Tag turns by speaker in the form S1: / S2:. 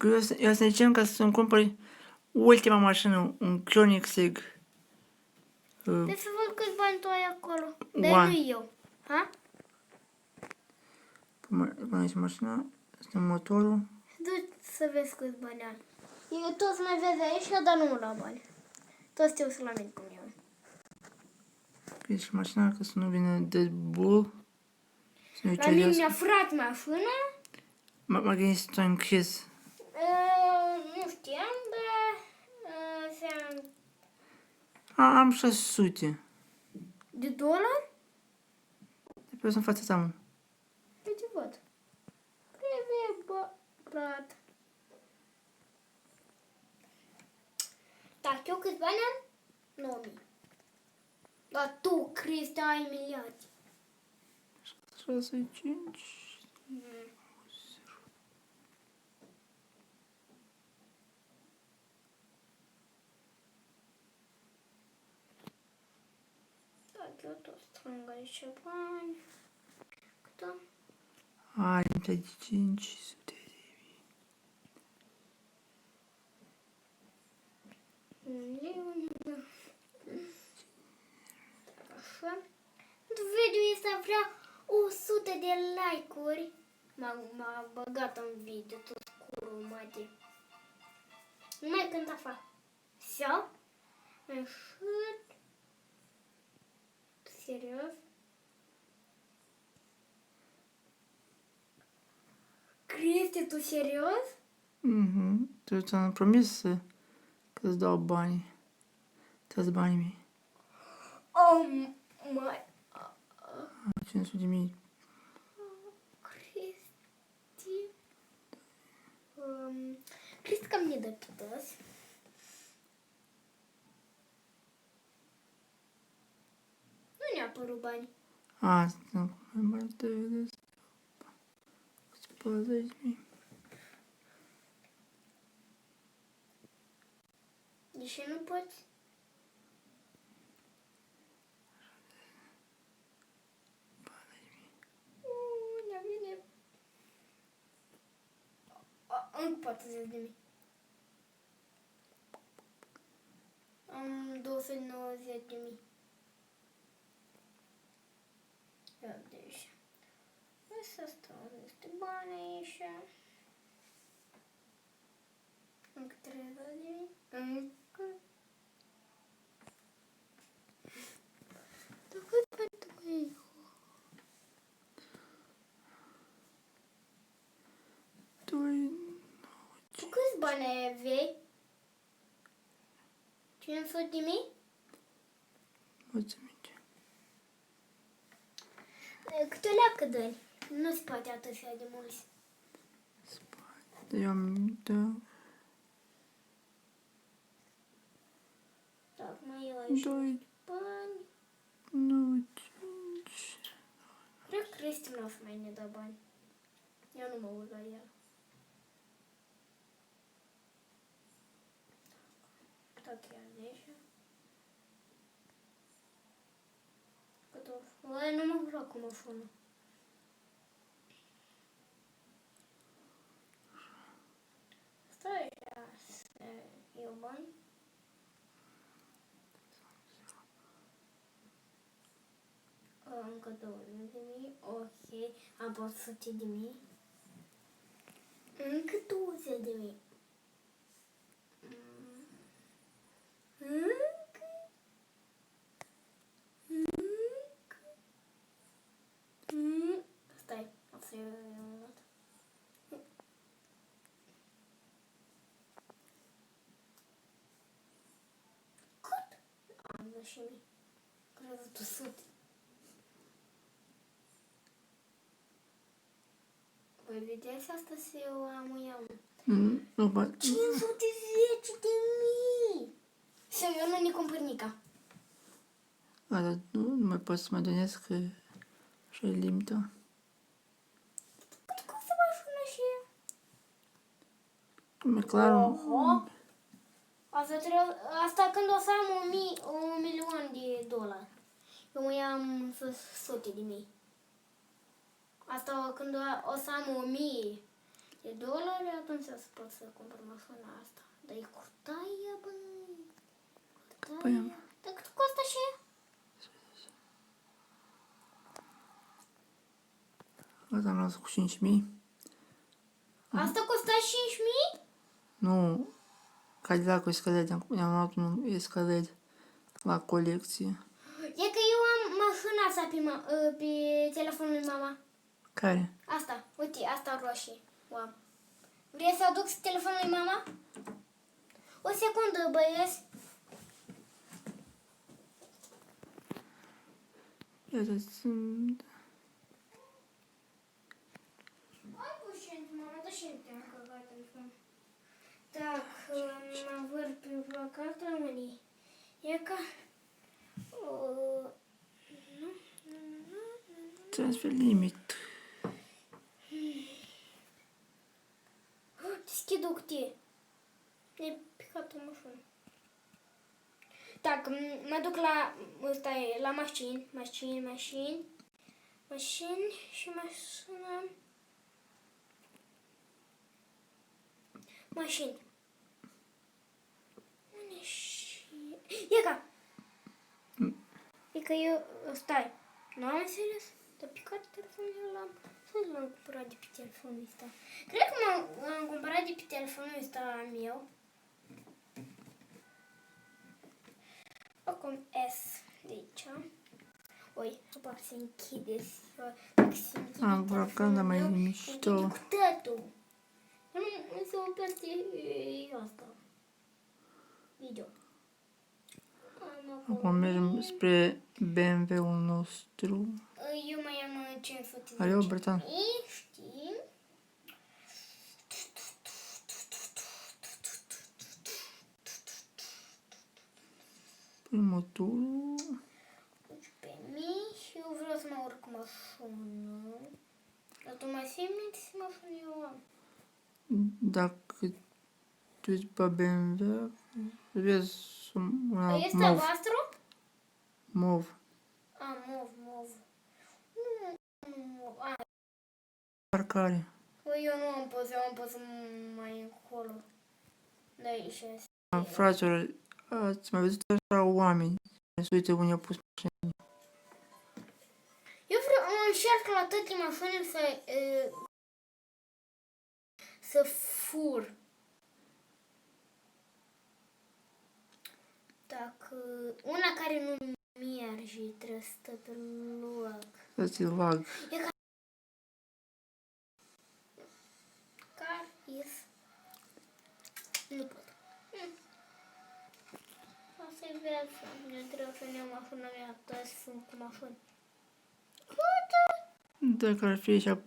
S1: Eu să zicem că să-mi cumpări ultima mașină, un Koenigsegg.
S2: Deci să văd câți bani tu ai acolo. Dar
S1: One.
S2: nu eu. Ha?
S1: Până aici mașina, este motorul.
S2: Du să vezi câți bani ai. Eu toți mai vezi aici, dar nu la bani. Toți te uiți la mine cum eu.
S1: Că și mașina, că să nu vină de bull. Să nu
S2: La mine mi-a furat mașina.
S1: Mă gândesc să o închis.
S2: Nu știam, dar
S1: Am 600.
S2: de dolari?
S1: De pe în fața ta, mă.
S2: Eu te văd. Prive, brat. Da, eu câți bani am? 9.000. Dar tu, Cristi, ai miliarde.
S1: 6, 5.
S2: Da, eu tot strâng aici bani. Cât?
S1: Ai, de 500 de
S2: mii. Așa. Pentru video ăsta vreau 100 de like-uri. M-a băgat în video tot cu rumate. Numai când a fac. Sau? Așa. Serios? Cristi, tu serios?
S1: Mhm. Tu ți-am promis că îți dau bani. Toți banii mei.
S2: Oh my...
S1: 500 de mii.
S2: Cristi... Cristi cam ne dă toți. Nu ne-a apărut bani.
S1: Nu mai multe de 40 de mii.
S2: De ce nu poți? Ne vine... Încă 40 de mii. Am 290 de mii. Ia de aici. Hai să stau niște bani aici. Încă 30 de mii. Încă. Dar cât pentru ei? Tu câți bani aveai? 500 de mii?
S1: Mulțumim.
S2: Câte leacă dă-i? Nu se poate atâția de mulți.
S1: Eu am... Da.
S2: Da, mai eu aici
S1: 2,
S2: bani.
S1: 9, 5...
S2: Cred că Cristi nu o să mai ne dă bani. Eu nu mă uit la el. Tot chiar de aici. Cât o... Oi, nu mă vreau cum o fună. Stai așa să iau bani. Încă 20 de mii. Ok. Am 400 de mii. Încă 20 de mii. Încă. Stai. O să iau o dată. Cât? Am 10 mii. Cred că 100. Voi vedeți asta să eu am o iau.
S1: Nu, bă.
S2: 510 de mii! Să eu nu ne cumpăr nica.
S1: Dar nu mai pot să mă gândesc că așa e limita.
S2: Cât costă mașina și ea?
S1: E clar,
S2: Oho! Asta când o să am 1.000.000 de dolari. Eu mai am 100 de mii. Asta când o să am 1.000 de dolari, atunci să pot să cumpăr mașina asta. Dar e curtaie, băi. Curtaie.
S1: Păi,
S2: Dar cât costă și ea?
S1: asta am luat cu 5.000.
S2: Asta costa 5.000?
S1: Nu, Cadillac-ul Escalade. I-am luat un Escalade la colecție.
S2: E că eu am mașina asta pe telefonul lui mama.
S1: Care?
S2: Asta, uite, asta roșie. Wow. Vrei să aduc telefonul lui mama? O secundă, băieți.
S1: Iată, sunt...
S2: Hai pușent, mama, da și te-am căgat telefon. Так, на верхню плакату мені. Яка?
S1: Transfer limit.
S2: Скидок ти. Я пихату машину. Так, mă duc la mașini și mașina. Mașini. E că eu, stai, nu am înțeles, dar pe care telefonul l-am, să l-am cumpărat de pe telefonul ăsta. Cred că m-am cumpărat de pe telefonul ăsta al meu. Acum S de aici. Oi, apar se închide,
S1: Am cumpărat, dar mai e mișto.
S2: Închide cu tătul. Nu se operte asta. Video.
S1: Acum mergem spre BMW-ul nostru.
S2: Eu mai am 510.
S1: Are o Bretan.
S2: Știi?
S1: Primul tur.
S2: Pe mine și eu vreau să mă urc mașină. Dar tu mai simți mașină eu am.
S1: Dacă tu ești pe BMW, vezi una
S2: Este
S1: mov.
S2: voastră?
S1: Mov.
S2: A, mov. Nu. A,
S1: Parcare.
S2: eu nu am poze, eu am poze mai încolo. Da, aici este.
S1: Fraților, ați mai văzut așa oameni? Se uite unde au pus mașini.
S2: Eu vreau, încerc la toate mașinile să fur. Dacă una care nu merge, trebuie să stă pe loc.
S1: Să ți-l vag.
S2: Car is. Nu pot. Asta-i viața. Eu trebuie să-mi iau mașina mea. Toți sunt cu mașini.
S1: Dacă ar fi așa